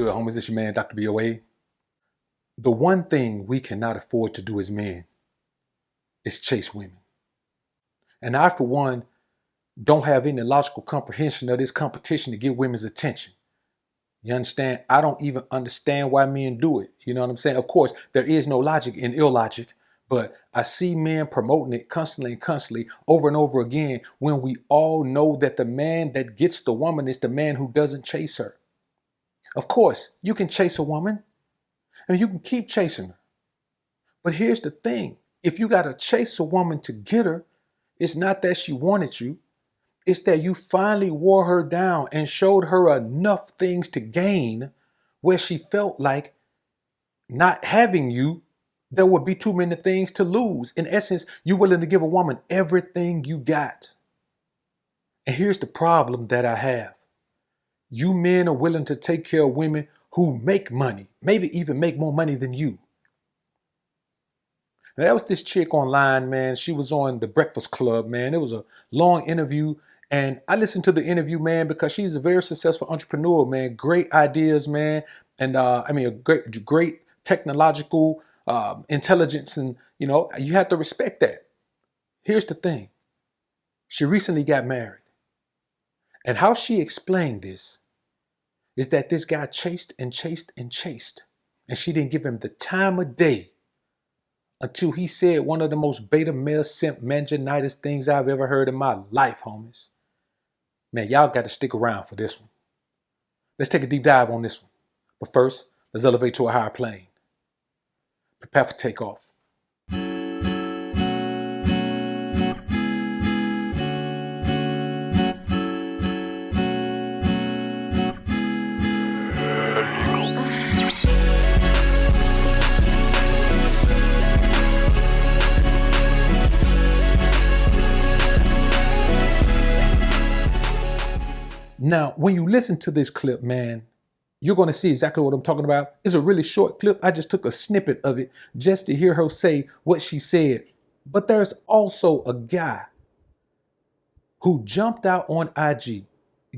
good, homies? It's your man, Dr. BOA. The one thing we cannot afford to do as men is chase women. And I, for one, don't have any logical comprehension of this competition to get women's attention. You understand? I don't even understand why men do it. You know what I'm saying? Of course, there is no logic in illogic, but I see men promoting it constantly and constantly over and over again when we all know that the man that gets the woman is the man who doesn't chase her. Of course, you can chase a woman and you can keep chasing her. But here's the thing. If you got to chase a woman to get her, it's not that she wanted you. It's that you finally wore her down and showed her enough things to gain where she felt like not having you, there would be too many things to lose. In essence, you're willing to give a woman everything you got. And here's the problem that I have. You men are willing to take care of women who make money, maybe even make more money than you. Now, that was this chick online, man. She was on The Breakfast Club, man. It was a long interview. And I listened to the interview, man, because she's a very successful entrepreneur, man. Great ideas, man. And a great technological intelligence. And, you know, you have to respect that. Here's the thing. She recently got married. And how she explained this is that this guy chased and chased and chased. And she didn't give him the time of day until he said one of the most beta male simp manginitis things I've ever heard in my life, homies. Man, y'all got to stick around for this one. Let's take a deep dive on this one. But first, let's elevate to a higher plane. Prepare for takeoff. Now, when you listen to this clip, man, you're going to see exactly what I'm talking about. It's a really short clip. I just took a snippet of it just to hear her say what she said. But there's also a guy who jumped out on IG.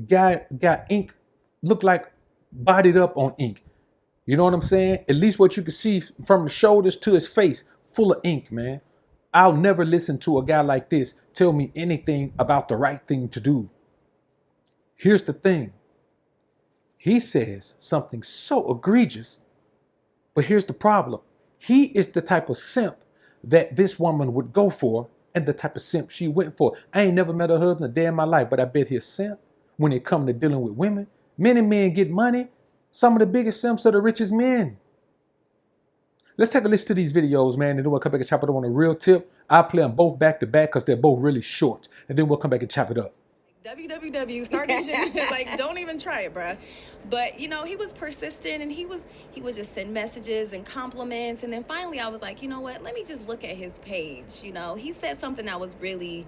Guy got ink, looked like bodied up on ink. You know what I'm saying? At least what you can see from the shoulders to his face, full of ink, man. I'll never listen to a guy like this tell me anything about the right thing to do. Here's the thing. He says something so egregious, but here's the problem. He is the type of simp that this woman would go for and the type of simp she went for. I ain't never met her husband a day in my life, but I bet he's simp when it comes to dealing with women. Many men get money. Some of the biggest simps are the richest men. Let's take a listen to these videos, man, and then we'll come back and chop it up on a real tip. I'll play them both back to back because they're both really short, and then we'll come back and chop it up. www, start like, don't even try it, bruh. But, you know, he was persistent and he would just send messages and compliments. And then finally I was like, you know what, let me just look at his page. You know, he said something that was really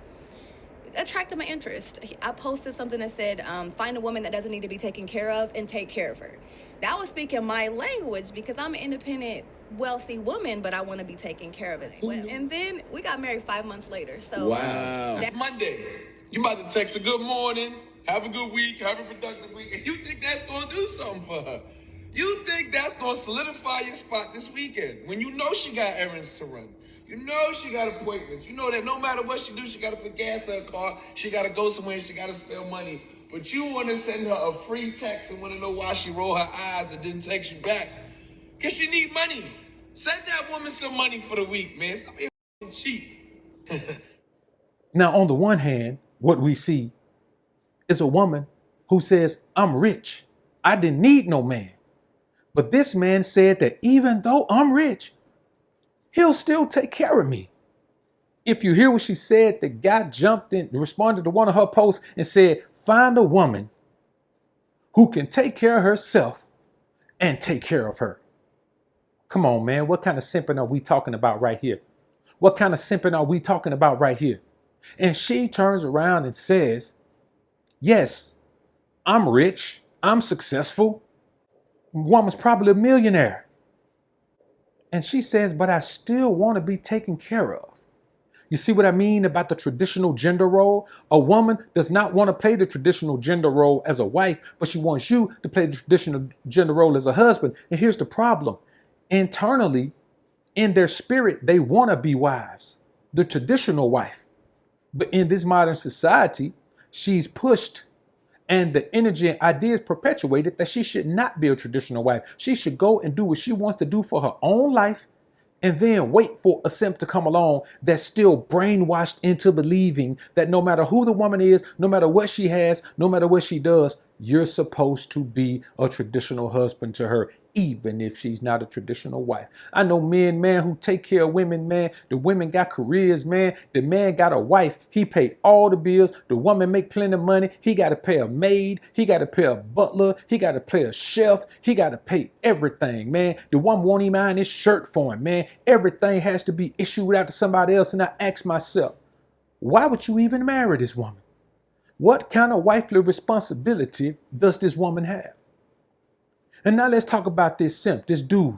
attracted my interest. I posted something that said, find a woman that doesn't need to be taken care of and take care of her. That was speaking my language because I'm an independent, wealthy woman, but I want to be taken care of as well. And then we got married 5 months later. So wow. It's Monday. You about to text a good morning, have a good week, have a productive week, and you think that's going to do something for her. You think that's going to solidify your spot this weekend when you know she got errands to run. You know she got appointments. You know that no matter what she do, she got to put gas in her car. She got to go somewhere. She got to spend money. But you want to send her a free text and want to know why she rolled her eyes and didn't text you back. Because she need money. Send that woman some money for the week, man. Stop being cheap. Now, on the one hand, what we see is a woman who says, I'm rich. I didn't need no man. But this man said that even though I'm rich, he'll still take care of me. If you hear what she said, the guy jumped in, responded to one of her posts and said, find a woman who can take care of herself and take care of her. Come on, man. What kind of simping are we talking about right here? What kind of simping are we talking about right here? And she turns around and says, yes, I'm rich. I'm successful. Woman's probably a millionaire. And she says, but I still want to be taken care of. You see what I mean about the traditional gender role? A woman does not want to play the traditional gender role as a wife, but she wants you to play the traditional gender role as a husband. And here's the problem. Internally, in their spirit, they want to be wives, the traditional wife. But in this modern society, she's pushed and the energy and ideas perpetuated that she should not be a traditional wife. She should go and do what she wants to do for her own life and then wait for a simp to come along that's still brainwashed into believing that no matter who the woman is, no matter what she has, no matter what she does, you're supposed to be a traditional husband to her, even if she's not a traditional wife. I know men, man, who take care of women, man. The women got careers, man. The man got a wife. He paid all the bills. The woman make plenty of money. He got to pay a maid. He got to pay a butler. He got to pay a chef. He got to pay everything, man. The woman won't even iron his shirt for him, man. Everything has to be issued out to somebody else. And I ask myself, why would you even marry this woman? What kind of wifely responsibility does this woman have? And now let's talk about this simp, this dude.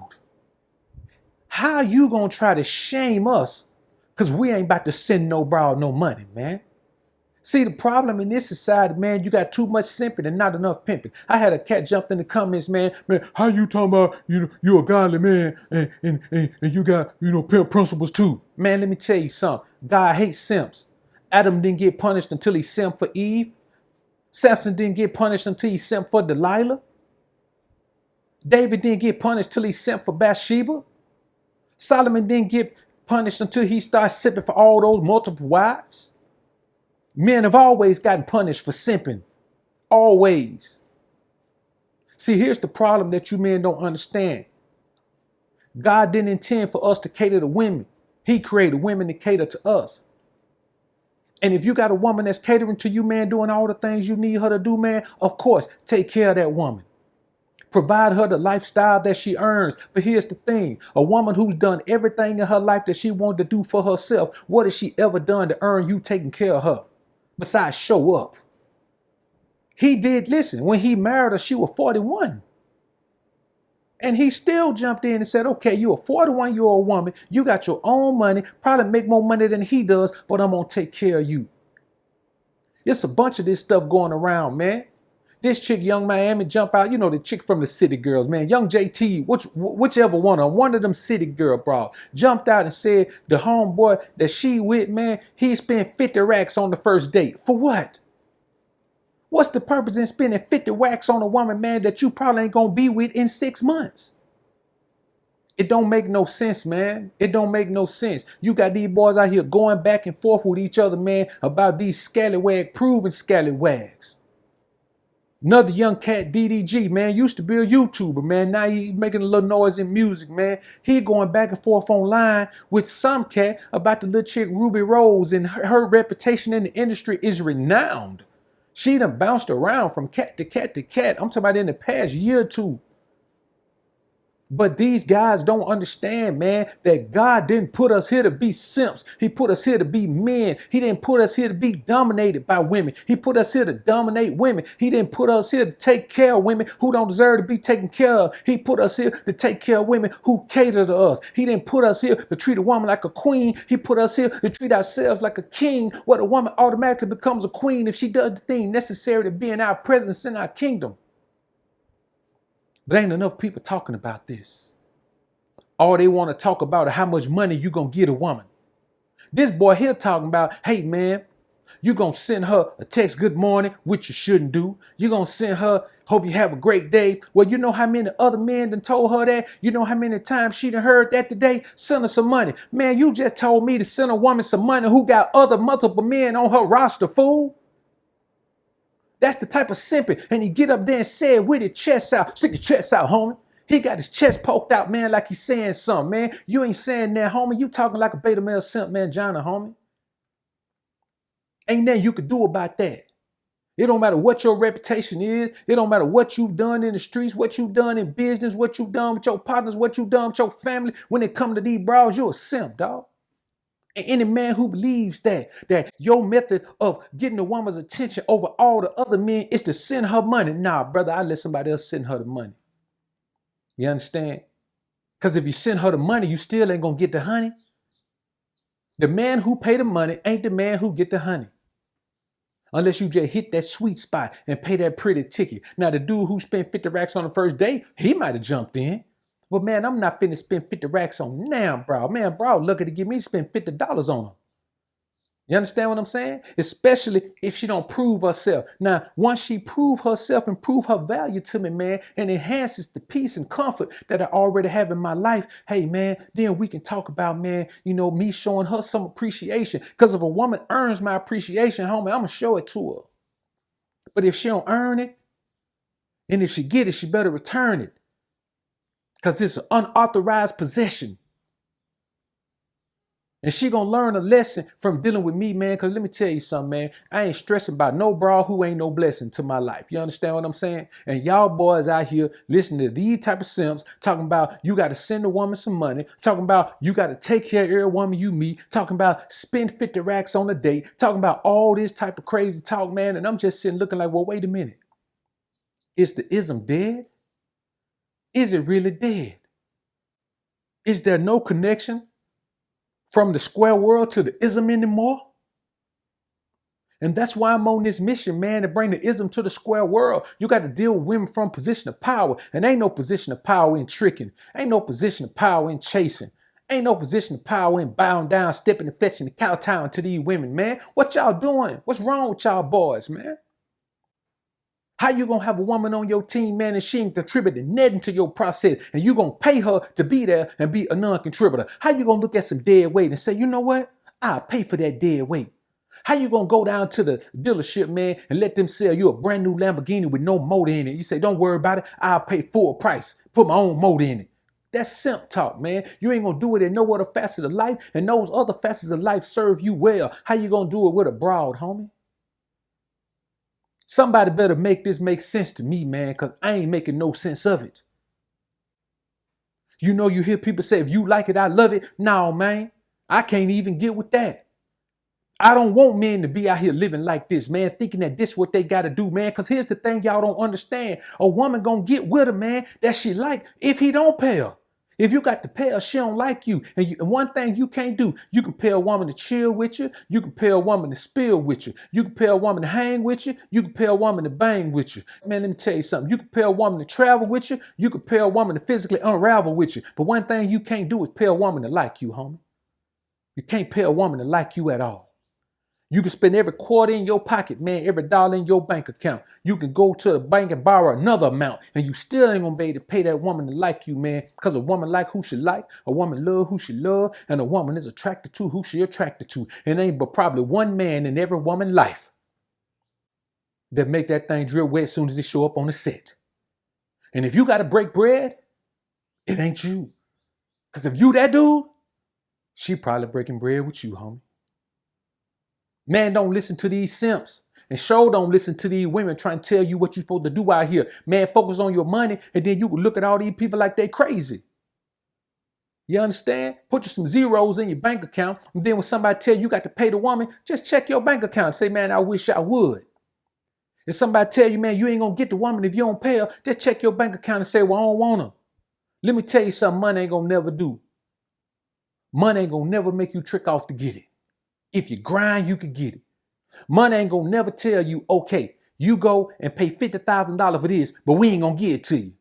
How you gonna try to shame us because we ain't about to send no broad no money, man? See, the problem in this society, man, you got too much simping and not enough pimping. I had a cat jumped in the comments, man, how you talking about, you a godly man and you got, pimp principles too. Man, let me tell you something. God hates simps. Adam didn't get punished until he simped for Eve. Samson didn't get punished until he simped for Delilah. David didn't get punished until he simped for Bathsheba. Solomon didn't get punished until he started simping for all those multiple wives. Men have always gotten punished for simping. Always. See, here's the problem that you men don't understand. God didn't intend for us to cater to women. He created women to cater to us. And if you got a woman that's catering to you, man, doing all the things you need her to do, man, of course, take care of that woman. Provide her the lifestyle that she earns. But here's the thing. A woman who's done everything in her life that she wanted to do for herself, what has she ever done to earn you taking care of her? Besides show up. He did, listen, when he married her, she was 41. And he still jumped in and said, okay, you're a 41-year-old woman. You got your own money, probably make more money than he does, but I'm going to take care of you. It's a bunch of this stuff going around, man. This chick, Young Miami, jump out. The chick from the City Girls, man. Young JT, whichever one of them City Girl bras, jumped out and said the homeboy that she with, man, he spent 50 racks on the first date. For what? What's the purpose in spending 50 racks on a woman, man, that you probably ain't going to be with in 6 months? It don't make no sense, man. It don't make no sense. You got these boys out here going back and forth with each other, man, about these proven scallywags. Another young cat, DDG, man, used to be a YouTuber, man. Now he's making a little noise in music, man. He going back and forth online with some cat about the little chick Ruby Rose, and her reputation in the industry is renowned. She done bounced around from cat to cat to cat. I'm talking about in the past year or two. But these guys don't understand, man, that God didn't put us here to be simps. He put us here to be men. He didn't put us here to be dominated by women. He put us here to dominate women. He didn't put us here to take care of women who don't deserve to be taken care of. He put us here to take care of women who cater to us. He didn't put us here to treat a woman like a queen. He put us here to treat ourselves like a king, where a woman automatically becomes a queen if she does the thing necessary to be in our presence in our kingdom. But ain't enough people talking about this. All they want to talk about is how much money you going to get a woman. This boy here talking about, hey, man, you going to send her a text, good morning, which you shouldn't do. You going to send her, hope you have a great day. Well, you know how many other men done told her that? You know how many times she done heard that today? Send her some money. Man, you just told me to send a woman some money who got other multiple men on her roster, fool. That's the type of simping. And he get up there and say it with his chest out. Stick your chest out, homie. He got his chest poked out, man, like he's saying something, man. You ain't saying that, homie. You talking like a beta male simp, man, Johnny, homie. Ain't nothing you could do about that. It don't matter what your reputation is. It don't matter what you've done in the streets, what you've done in business, what you've done with your partners, what you've done with your family. When it come to these bras, you're a simp, dog. And any man who believes that your method of getting a woman's attention over all the other men is to send her money. Nah, brother, I let somebody else send her the money. You understand? Because if you send her the money, you still ain't going to get the honey. The man who pay the money ain't the man who get the honey. Unless you just hit that sweet spot and pay that pretty ticket. Now, the dude who spent 50 racks on the first day, he might have jumped in. But man, I'm not finna spend 50 racks on now, bro. Man, bro, lucky to get me to spend $50 on him. You understand what I'm saying? Especially if she don't prove herself. Now, once she prove herself and prove her value to me, man, and enhances the peace and comfort that I already have in my life, hey, man, then we can talk about, man, me showing her some appreciation. Because if a woman earns my appreciation, homie, I'm going to show it to her. But if she don't earn it, and if she get it, she better return it. Because it's an unauthorized possession. And she gonna learn a lesson from dealing with me, man. Because let me tell you something, man. I ain't stressing about no bra who ain't no blessing to my life. You understand what I'm saying? And y'all boys out here listening to these type of simps talking about you got to send a woman some money, talking about you got to take care of every woman you meet, talking about spend 50 racks on a date, talking about all this type of crazy talk, man. And I'm just sitting looking like, well, wait a minute. Is the ism dead? Is it really dead? Is there no connection from the square world to the ism anymore? And that's why I'm on this mission, man, to bring the ism to the square world. You got to deal with women from position of power. And ain't no position of power in tricking. Ain't no position of power in chasing. Ain't no position of power in bowing down, stepping and fetching the kowtowing to these women, man. What y'all doing? What's wrong with y'all boys, man? How you gonna have a woman on your team, man, and she ain't contributing nothing to your process, and you gonna pay her to be there and be a non-contributor? How you gonna look at some dead weight and say, you know what? I'll pay for that dead weight. How you gonna go down to the dealership, man, and let them sell you a brand new Lamborghini with no motor in it? You say, don't worry about it. I'll pay full price. Put my own motor in it. That's simp talk, man. You ain't gonna do it in no other facet of life, and those other facets of life serve you well. How you gonna do it with a broad, homie? Somebody better make this make sense to me, man, because I ain't making no sense of it. You hear people say, if you like it, I love it. No, man, I can't even get with that. I don't want men to be out here living like this, man, thinking that this is what they got to do, man, because here's the thing y'all don't understand. A woman gonna get with a man that she like if he don't pay her. If you got to pay her, she don't like you. And one thing you can't do, you can pay a woman to chill with you. You can pay a woman to spill with you. You can pay a woman to hang with you. You can pay a woman to bang with you. Man, let me tell you something. You can pay a woman to travel with you. You can pay a woman to physically unravel with you. But one thing you can't do is pay a woman to like you, homie. You can't pay a woman to like you at all. You can spend every quarter in your pocket, man, every dollar in your bank account. You can go to the bank and borrow another amount, and you still ain't gonna be able to pay that woman to like you, man, because a woman like who she like, a woman love who she love, and a woman is attracted to who she attracted to. And ain't but probably one man in every woman's life that make that thing drill wet as soon as it show up on the set. And if you got to break bread, it ain't you. Because if you that dude, she probably breaking bread with you, homie. Man, don't listen to these simps. And sure don't listen to these women trying to tell you what you're supposed to do out here. Man, focus on your money, and then you can look at all these people like they crazy. You understand? Put you some zeros in your bank account, and then when somebody tell you got to pay the woman, just check your bank account and say, man, I wish I would. If somebody tell you, man, you ain't gonna get the woman if you don't pay her, just check your bank account and say, well, I don't want her. Let me tell you something money ain't gonna never do. Money ain't gonna never make you trick off to get it. If you grind, you can get it. Money ain't gonna never tell you, okay, you go and pay $50,000 for this, but we ain't gonna give it to you.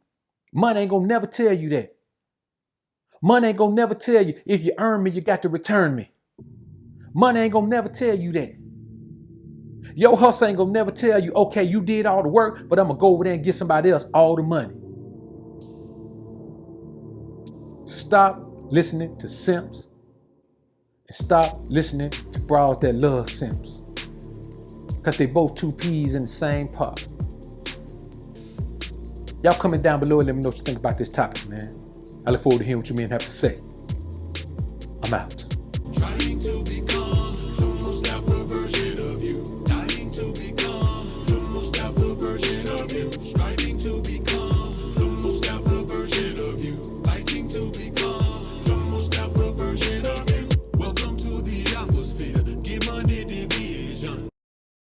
Money ain't gonna never tell you that. Money ain't gonna never tell you, if you earn me, you got to return me. Money ain't gonna never tell you that. Your hustle ain't gonna never tell you, okay, you did all the work, but I'm gonna go over there and get somebody else all the money. Stop listening to simps. And stop listening to bras that love simps. Because they both two peas in the same pot. Y'all comment down below and let me know what you think about this topic, man. I look forward to hearing what you men have to say. I'm out.